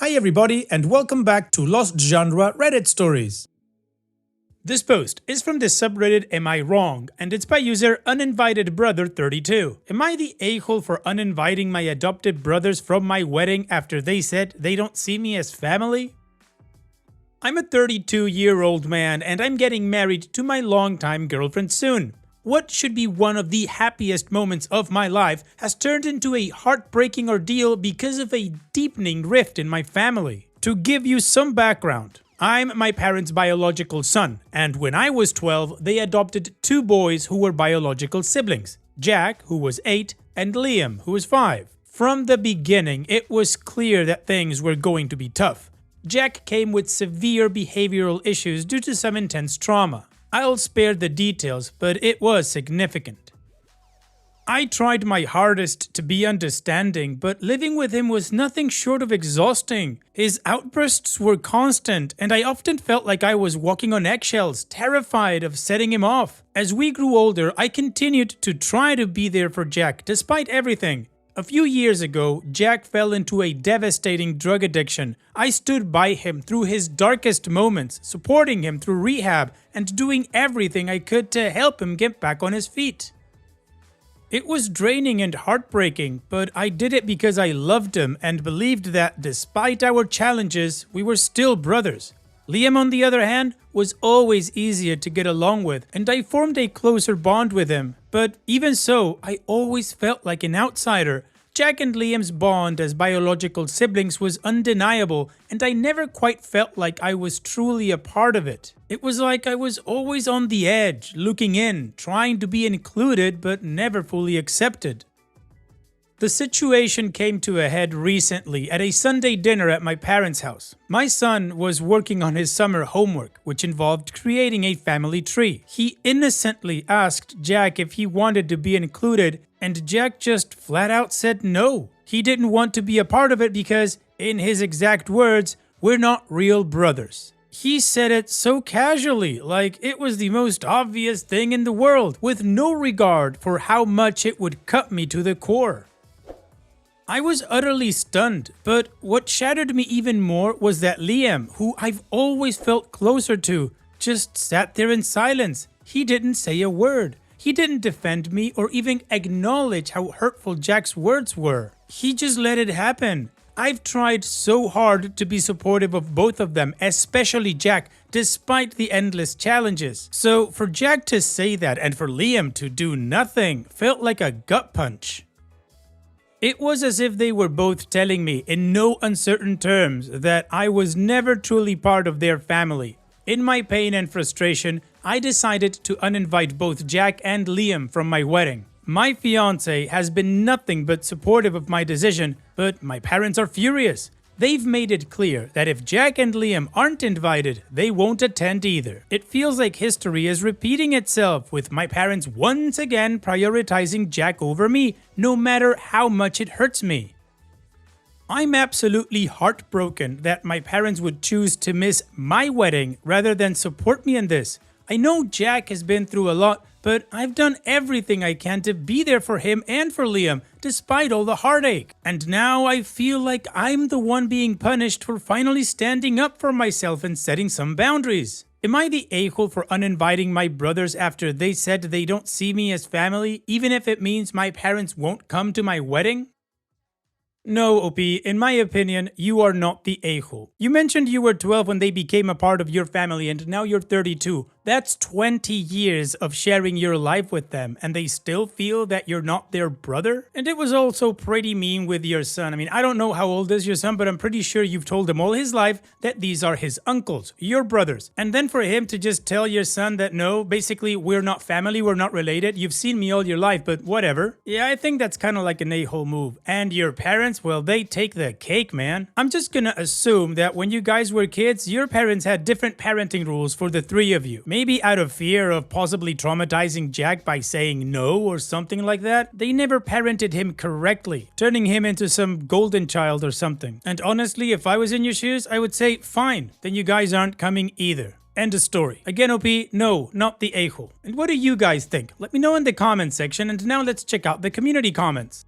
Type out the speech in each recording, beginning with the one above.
Hi everybody and welcome back to Lost Genre Reddit Stories. This post is from the subreddit Am I Wrong? And it's by user Uninvited Brother 32. Am I the a-hole for uninviting my adopted brothers from my wedding after they said they don't see me as family? I'm a 32-year-old man and I'm getting married to my longtime girlfriend soon. What should be one of the happiest moments of my life has turned into a heartbreaking ordeal because of a deepening rift in my family. To give you some background, I'm my parents' biological son, and when I was 12, they adopted two boys who were biological siblings, Jack, who was 8, and Liam, who was 5. From the beginning, it was clear that things were going to be tough. Jack came with severe behavioral issues due to some intense trauma. I'll spare the details, but it was significant. I tried my hardest to be understanding, but living with him was nothing short of exhausting. His outbursts were constant, and I often felt like I was walking on eggshells, terrified of setting him off. As we grew older, I continued to try to be there for Jack, despite everything. A few years ago, Jack fell into a devastating drug addiction. I stood by him through his darkest moments, supporting him through rehab and doing everything I could to help him get back on his feet. It was draining and heartbreaking, but I did it because I loved him and believed that despite our challenges, we were still brothers. Liam, on the other hand, was always easier to get along with, and I formed a closer bond with him. But even so, I always felt like an outsider. Jack and Liam's bond as biological siblings was undeniable, and I never quite felt like I was truly a part of it. It was like I was always on the edge, looking in, trying to be included, but never fully accepted. The situation came to a head recently at a Sunday dinner at my parents' house. My son was working on his summer homework, which involved creating a family tree. He innocently asked Jack if he wanted to be included, and Jack just flat out said no. He didn't want to be a part of it because, in his exact words, "We're not real brothers." He said it so casually, like it was the most obvious thing in the world, with no regard for how much it would cut me to the core. I was utterly stunned, but what shattered me even more was that Liam, who I've always felt closer to, just sat there in silence. He didn't say a word. He didn't defend me or even acknowledge how hurtful Jack's words were. He just let it happen. I've tried so hard to be supportive of both of them, especially Jack, despite the endless challenges. So for Jack to say that and for Liam to do nothing felt like a gut punch. It was as if they were both telling me in no uncertain terms that I was never truly part of their family. In my pain and frustration, I decided to uninvite both Jack and Liam from my wedding. My fiance has been nothing but supportive of my decision, but my parents are furious. They've made it clear that if Jack and Liam aren't invited, they won't attend either. It feels like history is repeating itself, with my parents once again prioritizing Jack over me, no matter how much it hurts me. I'm absolutely heartbroken that my parents would choose to miss my wedding rather than support me in this. I know Jack has been through a lot, but I've done everything I can to be there for him and for Liam, despite all the heartache. And now I feel like I'm the one being punished for finally standing up for myself and setting some boundaries. Am I the a-hole for uninviting my brothers after they said they don't see me as family, even if it means my parents won't come to my wedding? No, OP, in my opinion, you are not the a-hole. You mentioned you were 12 when they became a part of your family and now you're 32. That's 20 years of sharing your life with them and they still feel that you're not their brother? And it was also pretty mean with your son. I mean, I don't know how old is your son, but I'm pretty sure you've told him all his life that these are his uncles, your brothers. And then for him to just tell your son that no, basically we're not family, we're not related, you've seen me all your life, but whatever. Yeah, I think that's kind of like an a-hole move. And your parents, well, they take the cake, man. I'm just gonna assume that when you guys were kids, your parents had different parenting rules for the three of you. Maybe out of fear of possibly traumatizing Jack by saying no or something like that, they never parented him correctly, turning him into some golden child or something. And honestly, if I was in your shoes, I would say, fine, then you guys aren't coming either. End of story. Again, OP, no, not the a-hole. And what do you guys think? Let me know in the comment section, and now let's check out the community comments.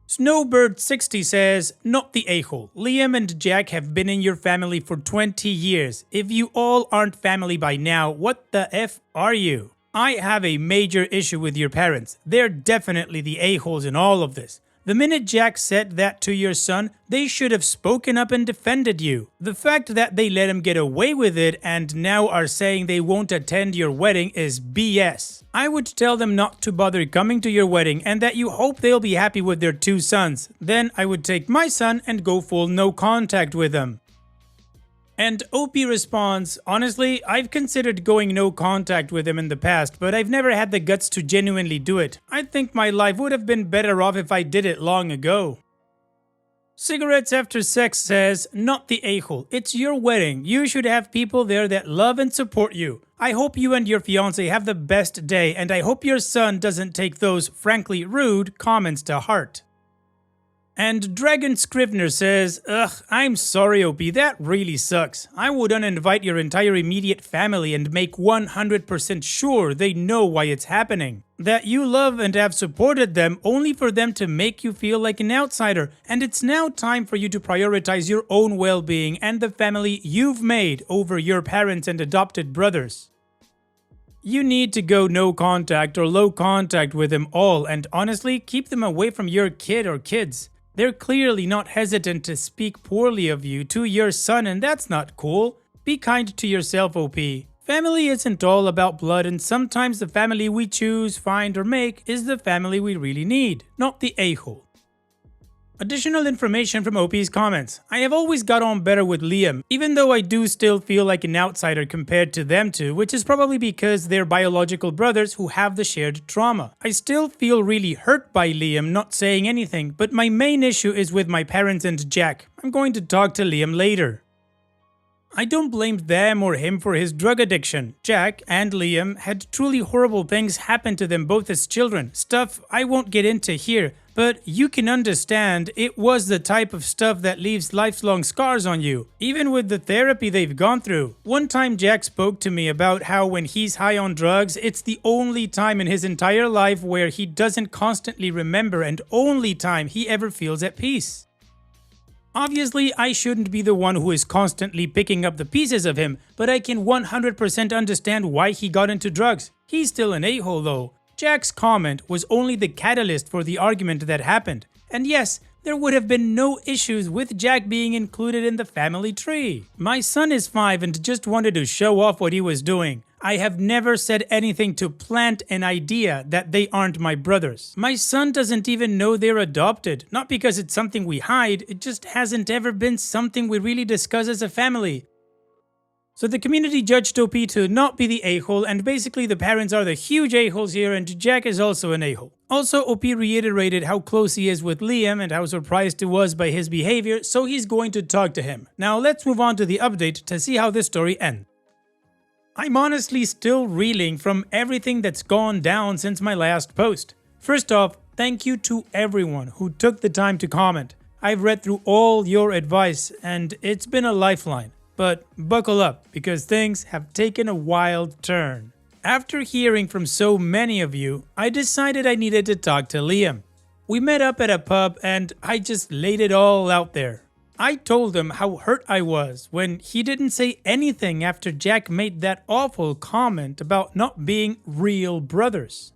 Snowbird60 says, not the a-hole. Liam and Jack have been in your family for 20 years. If you all aren't family by now, what the F are you? I have a major issue with your parents. They're definitely the a-holes in all of this. The minute Jack said that to your son, they should have spoken up and defended you. The fact that they let him get away with it and now are saying they won't attend your wedding is BS. I would tell them not to bother coming to your wedding and that you hope they'll be happy with their 2 sons. Then I would take my son and go full no contact with them. And OP responds, honestly, I've considered going no contact with him in the past, but I've never had the guts to genuinely do it. I think my life would have been better off if I did it long ago. Cigarettes After Sex says, not the a-hole. It's your wedding. You should have people there that love and support you. I hope you and your fiancé have the best day, and I hope your son doesn't take those, frankly rude, comments to heart. And Dragon Scrivener says, ugh, I'm sorry OP, that really sucks. I would uninvite your entire immediate family and make 100% sure they know why it's happening. That you love and have supported them only for them to make you feel like an outsider, and it's now time for you to prioritize your own well-being and the family you've made over your parents and adopted brothers. You need to go no contact or low contact with them all, and honestly, keep them away from your kid or kids. They're clearly not hesitant to speak poorly of you to your son, and that's not cool. Be kind to yourself, OP. Family isn't all about blood, and sometimes the family we choose, find, or make is the family we really need, not the a-hole. Additional information from OP's comments. I have always got on better with Liam, even though I do still feel like an outsider compared to them two, which is probably because they're biological brothers who have the shared trauma. I still feel really hurt by Liam not saying anything, but my main issue is with my parents and Jack. I'm going to talk to Liam later. I don't blame them or him for his drug addiction. Jack and Liam had truly horrible things happen to them both as children, stuff I won't get into here, but you can understand it was the type of stuff that leaves lifelong scars on you, even with the therapy they've gone through. One time Jack spoke to me about how when he's high on drugs, it's the only time in his entire life where he doesn't constantly remember and only time he ever feels at peace. Obviously, I shouldn't be the one who is constantly picking up the pieces of him, but I can 100% understand why he got into drugs. He's still an a-hole though. Jack's comment was only the catalyst for the argument that happened. And yes, there would have been no issues with Jack being included in the family tree. My son is 5 and just wanted to show off what he was doing. I have never said anything to plant an idea that they aren't my brothers. My son doesn't even know they're adopted. Not because it's something we hide, it just hasn't ever been something we really discuss as a family. So the community judged OP to not be the a-hole, and basically the parents are the huge a-holes here, and Jack is also an a-hole. Also, OP reiterated how close he is with Liam and how surprised he was by his behavior, so he's going to talk to him. Now let's move on to the update to see how this story ends. I'm honestly still reeling from everything that's gone down since my last post. First off, thank you to everyone who took the time to comment. I've read through all your advice and it's been a lifeline. But buckle up, because things have taken a wild turn. After hearing from so many of you, I decided I needed to talk to Liam. We met up at a pub and I just laid it all out there. I told him how hurt I was when he didn't say anything after Jack made that awful comment about not being real brothers.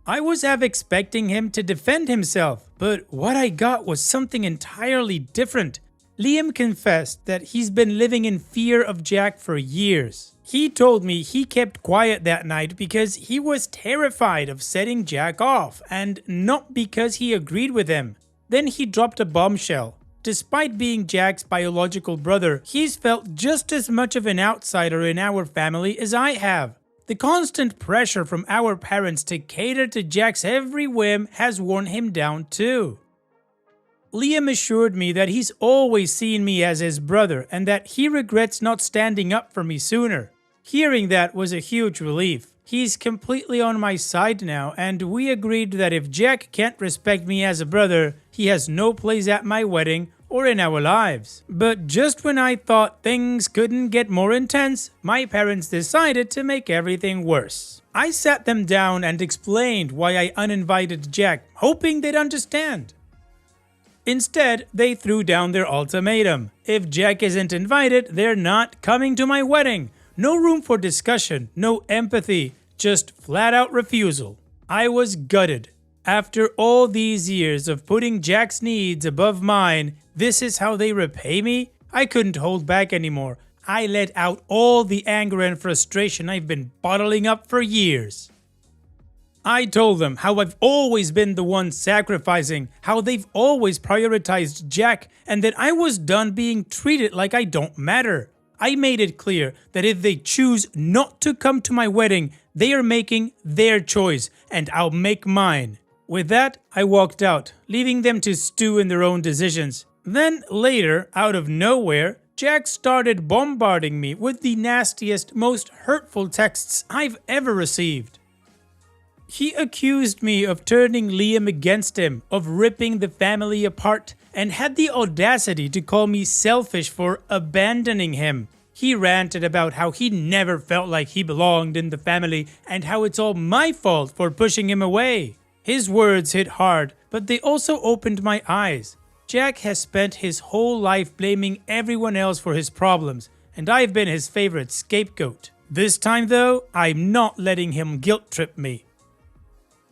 I was half expecting him to defend himself, but what I got was something entirely different. Liam confessed that he's been living in fear of Jack for years. He told me he kept quiet that night because he was terrified of setting Jack off, and not because he agreed with him. Then he dropped a bombshell. Despite being Jack's biological brother, he's felt just as much of an outsider in our family as I have. The constant pressure from our parents to cater to Jack's every whim has worn him down too. Liam assured me that he's always seen me as his brother and that he regrets not standing up for me sooner. Hearing that was a huge relief. He's completely on my side now, and we agreed that if Jack can't respect me as a brother, he has no place at my wedding or in our lives. But just when I thought things couldn't get more intense, my parents decided to make everything worse. I sat them down and explained why I uninvited Jack, hoping they'd understand. Instead, they threw down their ultimatum. If Jack isn't invited, they're not coming to my wedding. No room for discussion, no empathy, just flat-out refusal. I was gutted. After all these years of putting Jack's needs above mine, this is how they repay me? I couldn't hold back anymore. I let out all the anger and frustration I've been bottling up for years. I told them how I've always been the one sacrificing, how they've always prioritized Jack, and that I was done being treated like I don't matter. I made it clear that if they choose not to come to my wedding, they are making their choice, and I'll make mine. With that, I walked out, leaving them to stew in their own decisions. Then later, out of nowhere, Jack started bombarding me with the nastiest, most hurtful texts I've ever received. He accused me of turning Liam against him, of ripping the family apart, and had the audacity to call me selfish for abandoning him. He ranted about how he never felt like he belonged in the family and how it's all my fault for pushing him away. His words hit hard, but they also opened my eyes. Jack has spent his whole life blaming everyone else for his problems, and I've been his favorite scapegoat. This time though, I'm not letting him guilt trip me.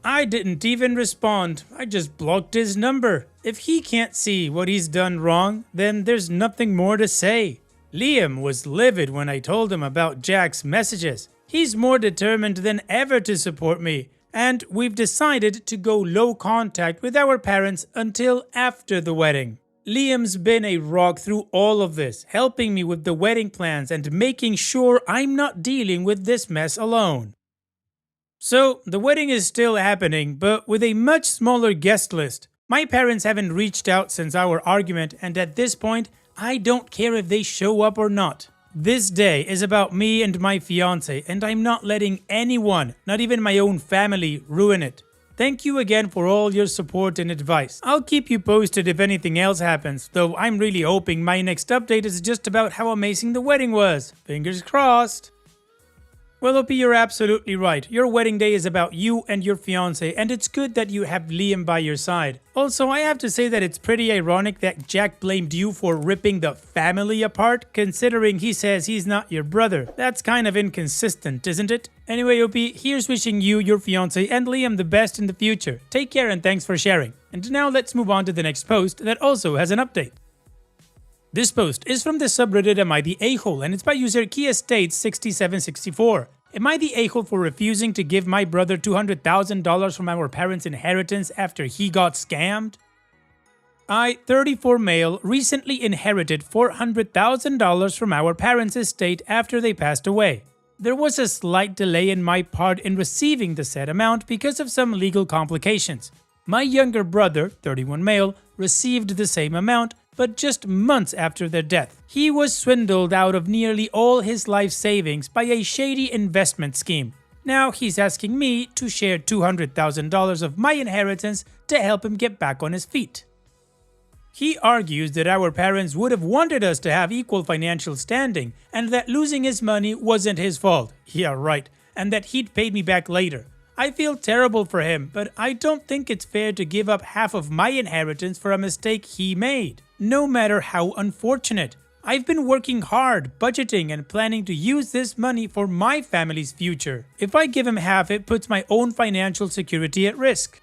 I didn't even respond, I just blocked his number. If he can't see what he's done wrong, then there's nothing more to say. Liam was livid when I told him about Jack's messages. He's more determined than ever to support me, and we've decided to go low contact with our parents until after the wedding. Liam's been a rock through all of this, helping me with the wedding plans and making sure I'm not dealing with this mess alone. So, the wedding is still happening, but with a much smaller guest list. My parents haven't reached out since our argument, and at this point, I don't care if they show up or not. This day is about me and my fiance, and I'm not letting anyone, not even my own family, ruin it. Thank you again for all your support and advice. I'll keep you posted if anything else happens, though I'm really hoping my next update is just about how amazing the wedding was. Fingers crossed. Well, OP, you're absolutely right. Your wedding day is about you and your fiance, and it's good that you have Liam by your side. Also, I have to say that it's pretty ironic that Jack blamed you for ripping the family apart, considering he says he's not your brother. That's kind of inconsistent, isn't it? Anyway, OP, here's wishing you, your fiance, and Liam the best in the future. Take care and thanks for sharing. And now let's move on to the next post that also has an update. This post is from the subreddit Am I the A-hole, and it's by user KeyEstate6764. Am I the a-hole for refusing to give my brother $200,000 from our parents' inheritance after he got scammed? I, 34 male, recently inherited $400,000 from our parents' estate after they passed away. There was a slight delay in my part in receiving the said amount because of some legal complications. My younger brother, 31 male, received the same amount, but just months after their death. He was swindled out of nearly all his life savings by a shady investment scheme. Now he's asking me to share $200,000 of my inheritance to help him get back on his feet. He argues that our parents would have wanted us to have equal financial standing and that losing his money wasn't his fault. Yeah, right. And that he'd paid me back later. I feel terrible for him, but I don't think it's fair to give up half of my inheritance for a mistake he made, no matter how unfortunate. I've been working hard, budgeting, and planning to use this money for my family's future. If I give him half, it puts my own financial security at risk.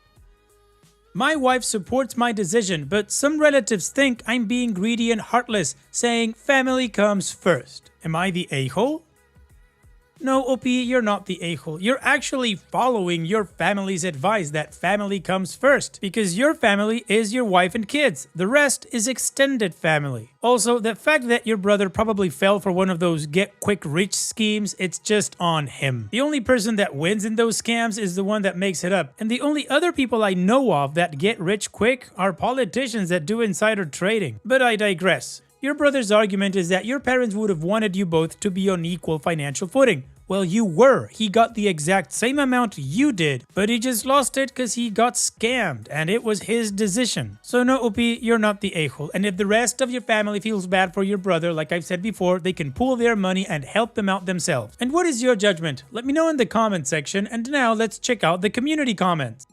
My wife supports my decision, but some relatives think I'm being greedy and heartless, saying family comes first. Am I the a-hole? No, OP, you're not the a-hole. You're actually following your family's advice that family comes first, because your family is your wife and kids. The rest is extended family. Also, the fact that your brother probably fell for one of those get-quick-rich schemes, it's just on him. The only person that wins in those scams is the one that makes it up, and the only other people I know of that get rich quick are politicians that do insider trading. But I digress. Your brother's argument is that your parents would have wanted you both to be on equal financial footing. Well, you were. He got the exact same amount you did, but he just lost it because he got scammed, and it was his decision. So no, OP, you're not the a-hole, and if the rest of your family feels bad for your brother, like I've said before, they can pool their money and help them out themselves. And what is your judgment? Let me know in the comment section, and now let's check out the community comments.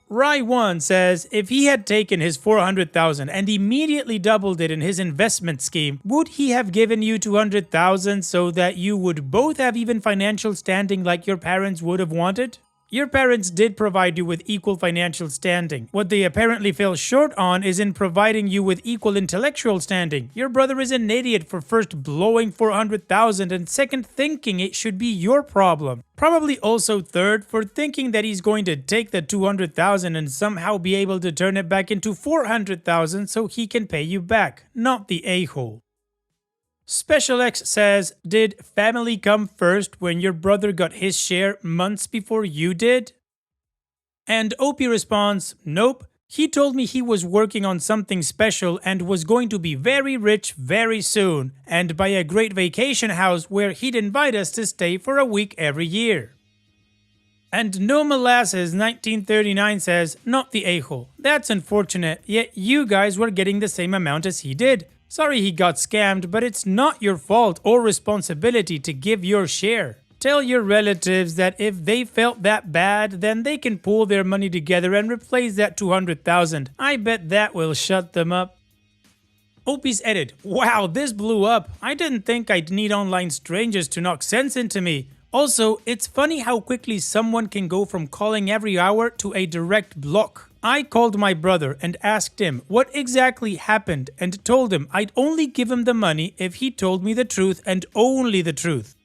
Rai1 says if he had taken his 400,000 and immediately doubled it in his investment scheme, would he have given you 200,000 so that you would both have even financial standing like your parents would have wanted? Your parents did provide you with equal financial standing. What they apparently fell short on is in providing you with equal intellectual standing. Your brother is an idiot for first blowing 400,000 and second thinking it should be your problem. Probably also third for thinking that he's going to take the 200,000 and somehow be able to turn it back into 400,000 so he can pay you back, not the a-hole. Special X says, did family come first when your brother got his share months before you did? And OP responds, nope. He told me he was working on something special and was going to be very rich very soon and buy a great vacation house where he'd invite us to stay for a week every year. And No Molasses 1939 says, not the a-hole. That's unfortunate, yet you guys were getting the same amount as he did. Sorry he got scammed, but it's not your fault or responsibility to give your share. Tell your relatives that if they felt that bad, then they can pool their money together and replace that 200,000. I bet that will shut them up. Opie's edit. Wow, this blew up. I didn't think I'd need online strangers to knock sense into me. Also, it's funny how quickly someone can go from calling every hour to a direct block. I called my brother and asked him what exactly happened and told him I'd only give him the money if he told me the truth and only the truth.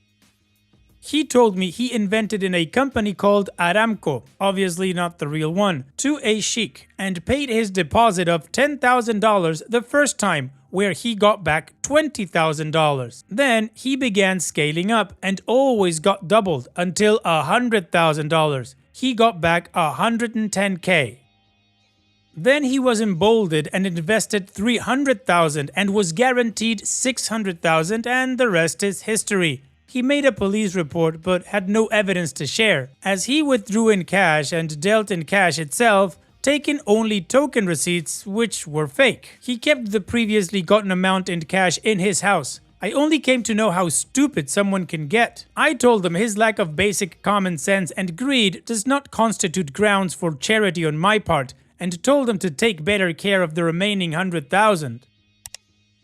He told me he invented in a company called Aramco, obviously not the real one, to a sheik and paid his deposit of $10,000 the first time, where he got back $20,000. Then he began scaling up and always got doubled until $100,000. He got back $110K. Then he was emboldened and invested $300,000 and was guaranteed $600,000, and the rest is history. He made a police report but had no evidence to share, as he withdrew in cash and dealt in cash itself, taking only token receipts which were fake. He kept the previously gotten amount in cash in his house. I only came to know how stupid someone can get. I told him his lack of basic common sense and greed does not constitute grounds for charity on my part, and told him to take better care of the remaining 100,000.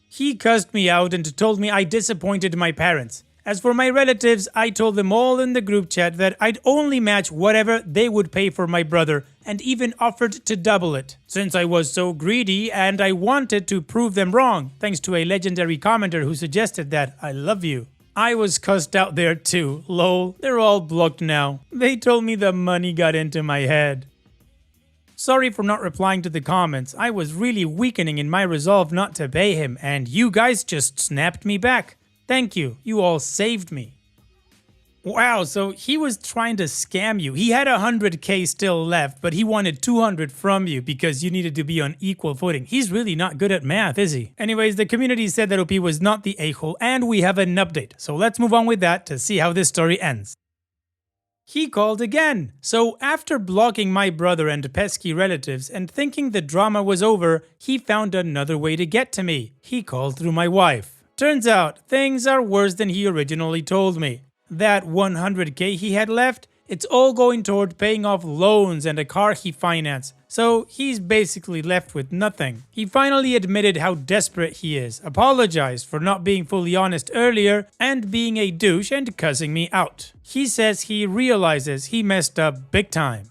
He cussed me out and told me I disappointed my parents. As for my relatives, I told them all in the group chat that I'd only match whatever they would pay for my brother, and even offered to double it, since I was so greedy and I wanted to prove them wrong, thanks to a legendary commenter who suggested that. I love you. I was cussed out there too, lol. They're all blocked now. They told me the money got into my head. Sorry for not replying to the comments. I was really weakening in my resolve not to pay him, and you guys just snapped me back. Thank you. You all saved me. Wow, so he was trying to scam you. He had 100K still left, but he wanted 200 from you because you needed to be on equal footing. He's really not good at math, is he? Anyways, the community said that OP was not the a-hole, and we have an update. So let's move on with that to see how this story ends. He called again. So after blocking my brother and pesky relatives and thinking the drama was over, he found another way to get to me. He called through my wife. Turns out, things are worse than he originally told me. That 100K he had left, it's all going toward paying off loans and a car he financed, so he's basically left with nothing. He finally admitted how desperate he is, apologized for not being fully honest earlier, and being a douche and cussing me out. He says he realizes he messed up big time.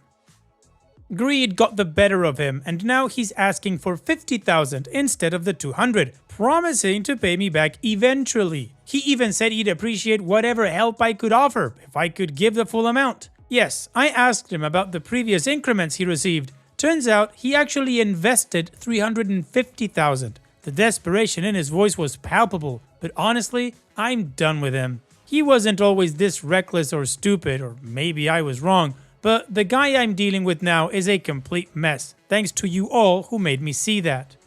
Greed got the better of him, and now he's asking for 50,000 instead of the 200, promising to pay me back eventually. He even said he'd appreciate whatever help I could offer if I could give the full amount. Yes, I asked him about the previous increments he received. Turns out he actually invested 350,000. The desperation in his voice was palpable, but honestly, I'm done with him. He wasn't always this reckless or stupid, or maybe I was wrong, but the guy I'm dealing with now is a complete mess, thanks to you all who made me see that.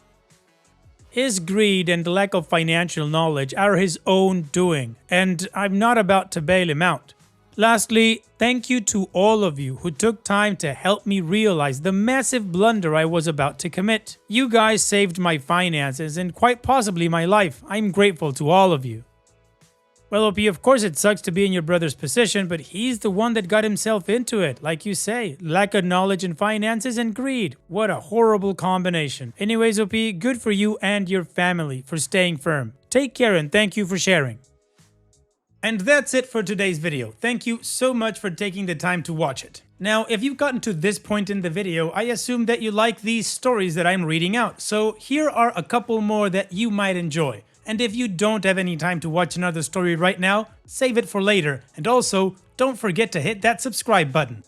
His greed and lack of financial knowledge are his own doing, and I'm not about to bail him out. Lastly, thank you to all of you who took time to help me realize the massive blunder I was about to commit. You guys saved my finances and quite possibly my life. I'm grateful to all of you. Well, OP, of course it sucks to be in your brother's position, but he's the one that got himself into it. Like you say, lack of knowledge in finances and greed. What a horrible combination. Anyways, OP, good for you and your family for staying firm. Take care and thank you for sharing. And that's it for today's video. Thank you so much for taking the time to watch it. Now, if you've gotten to this point in the video, I assume that you like these stories that I'm reading out. So here are a couple more that you might enjoy. And if you don't have any time to watch another story right now, save it for later. And also, don't forget to hit that subscribe button.